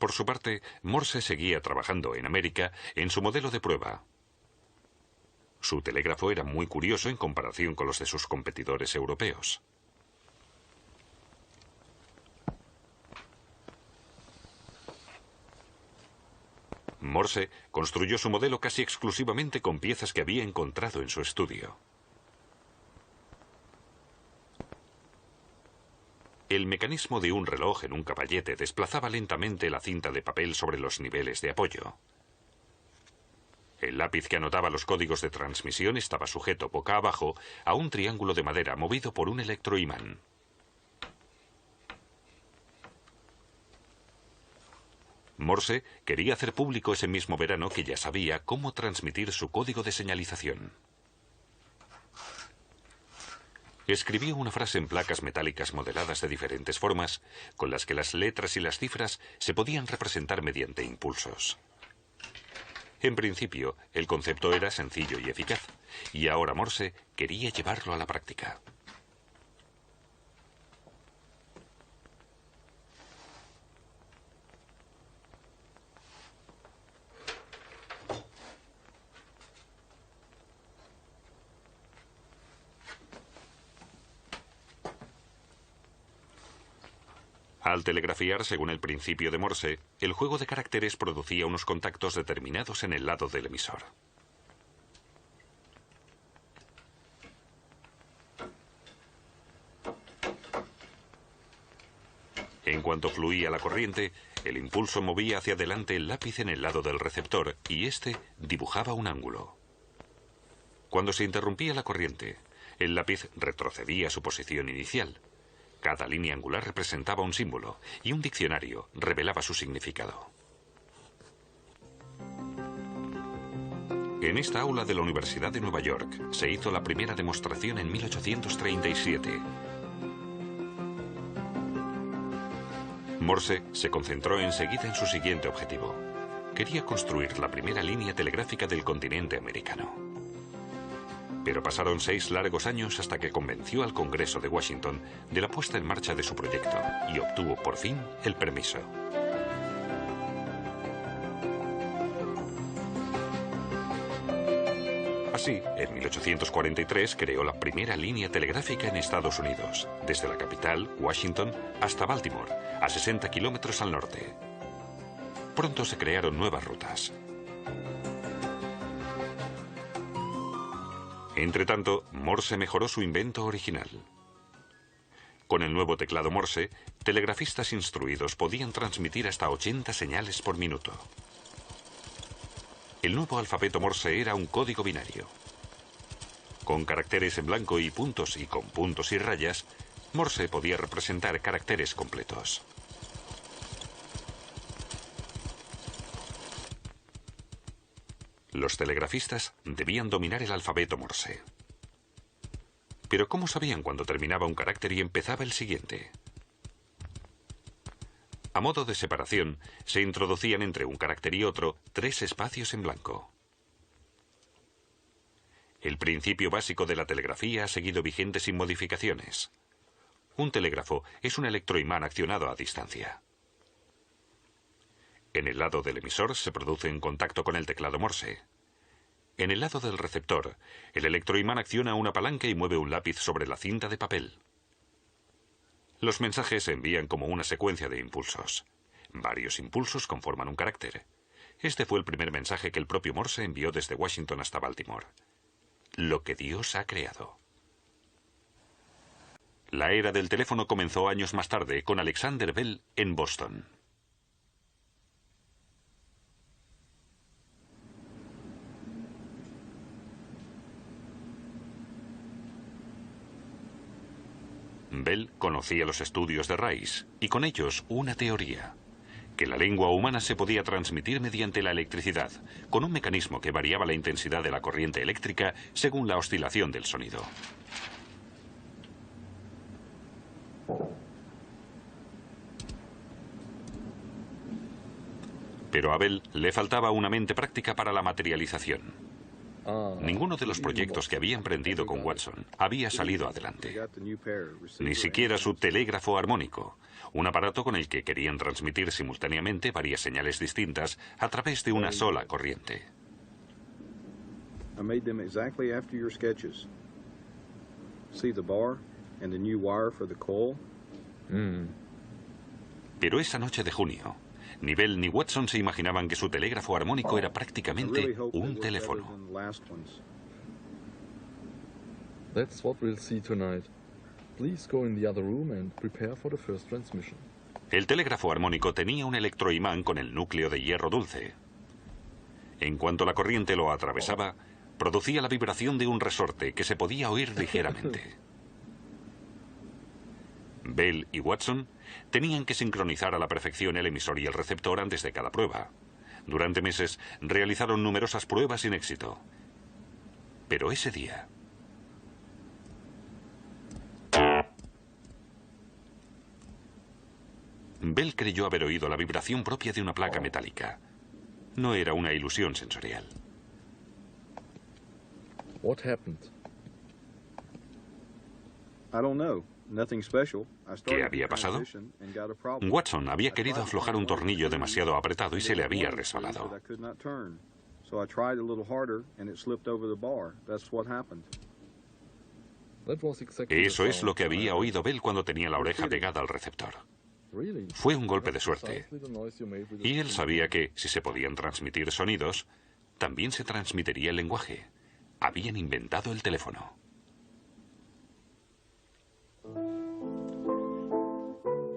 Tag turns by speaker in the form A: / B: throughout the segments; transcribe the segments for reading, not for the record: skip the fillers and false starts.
A: Por su parte, Morse seguía trabajando en América en su modelo de prueba. Su telégrafo era muy curioso en comparación con los de sus competidores europeos. Morse construyó su modelo casi exclusivamente con piezas que había encontrado en su estudio. El mecanismo de un reloj en un caballete desplazaba lentamente la cinta de papel sobre los niveles de apoyo. El lápiz que anotaba los códigos de transmisión estaba sujeto boca abajo a un triángulo de madera movido por un electroimán. Morse quería hacer público ese mismo verano que ya sabía cómo transmitir su código de señalización. Escribió una frase en placas metálicas modeladas de diferentes formas, con las que las letras y las cifras se podían representar mediante impulsos. En principio, el concepto era sencillo y eficaz, y ahora Morse quería llevarlo a la práctica. Al telegrafiar según el principio de Morse, el juego de caracteres producía unos contactos determinados en el lado del emisor. En cuanto fluía la corriente, el impulso movía hacia adelante el lápiz en el lado del receptor y éste dibujaba un ángulo. Cuando se interrumpía la corriente, el lápiz retrocedía a su posición inicial. Cada línea angular representaba un símbolo y un diccionario revelaba su significado. En esta aula de la Universidad de Nueva York se hizo la primera demostración en 1837. Morse se concentró enseguida en su siguiente objetivo. Quería construir la primera línea telegráfica del continente americano. Pero pasaron 6 largos años hasta que convenció al Congreso de Washington de la puesta en marcha de su proyecto y obtuvo por fin el permiso. Así, en 1843 creó la primera línea telegráfica en Estados Unidos, desde la capital, Washington, hasta Baltimore, a 60 kilómetros al norte. Pronto se crearon nuevas rutas. Entretanto, Morse mejoró su invento original. Con el nuevo teclado Morse, telegrafistas instruidos podían transmitir hasta 80 señales por minuto. El nuevo alfabeto Morse era un código binario. Con caracteres en blanco y con puntos y rayas, Morse podía representar caracteres completos. Los telegrafistas debían dominar el alfabeto Morse. Pero ¿cómo sabían cuándo terminaba un carácter y empezaba el siguiente? A modo de separación, se introducían entre un carácter y otro 3 espacios en blanco. El principio básico de la telegrafía ha seguido vigente sin modificaciones. Un telégrafo es un electroimán accionado a distancia. En el lado del emisor se produce un contacto con el teclado Morse. En el lado del receptor, el electroimán acciona una palanca y mueve un lápiz sobre la cinta de papel. Los mensajes se envían como una secuencia de impulsos. Varios impulsos conforman un carácter. Este fue el primer mensaje que el propio Morse envió desde Washington hasta Baltimore. Lo que Dios ha creado. La era del teléfono comenzó años más tarde con Alexander Bell en Boston. Bell conocía los estudios de Rice y con ellos una teoría, que la lengua humana se podía transmitir mediante la electricidad, con un mecanismo que variaba la intensidad de la corriente eléctrica según la oscilación del sonido. Pero a Bell le faltaba una mente práctica para la materialización. Ninguno de los proyectos que había emprendido con Watson había salido adelante. Ni siquiera su telégrafo armónico, un aparato con el que querían transmitir simultáneamente varias señales distintas a través de una sola corriente.
B: I made them exactly after your sketches. See the bar and the new wire for the coil?
A: Pero esa noche de junio, ni Bell ni Watson se imaginaban que su telégrafo armónico era prácticamente un teléfono.
C: That's what we'll see tonight. Please go in the other room and prepare for the first transmission.
A: El telégrafo armónico tenía un electroimán con el núcleo de hierro dulce. En cuanto la corriente lo atravesaba, producía la vibración de un resorte que se podía oír ligeramente. Bell y Watson tenían que sincronizar a la perfección el emisor y el receptor antes de cada prueba. Durante meses realizaron numerosas pruebas sin éxito. Pero ese día... Bell creyó haber oído la vibración propia de una placa metálica. No era una ilusión sensorial.
C: What happened?
B: I don't know. Nothing special.
A: ¿Qué había pasado? Watson había querido aflojar un tornillo demasiado apretado y se le había resbalado. Eso es lo que había oído Bell cuando tenía la oreja pegada al receptor. Fue un golpe de suerte. Y él sabía que, si se podían transmitir sonidos, también se transmitiría el lenguaje. Habían inventado el teléfono.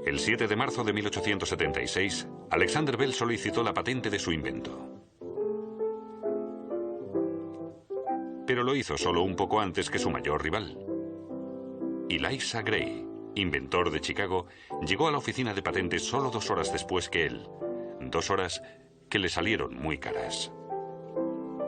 A: El 7 de marzo de 1876, Alexander Bell solicitó la patente de su invento. Pero lo hizo solo un poco antes que su mayor rival. Eliza Gray, inventor de Chicago, llegó a la oficina de patentes solo 2 horas después que él. 2 horas que le salieron muy caras.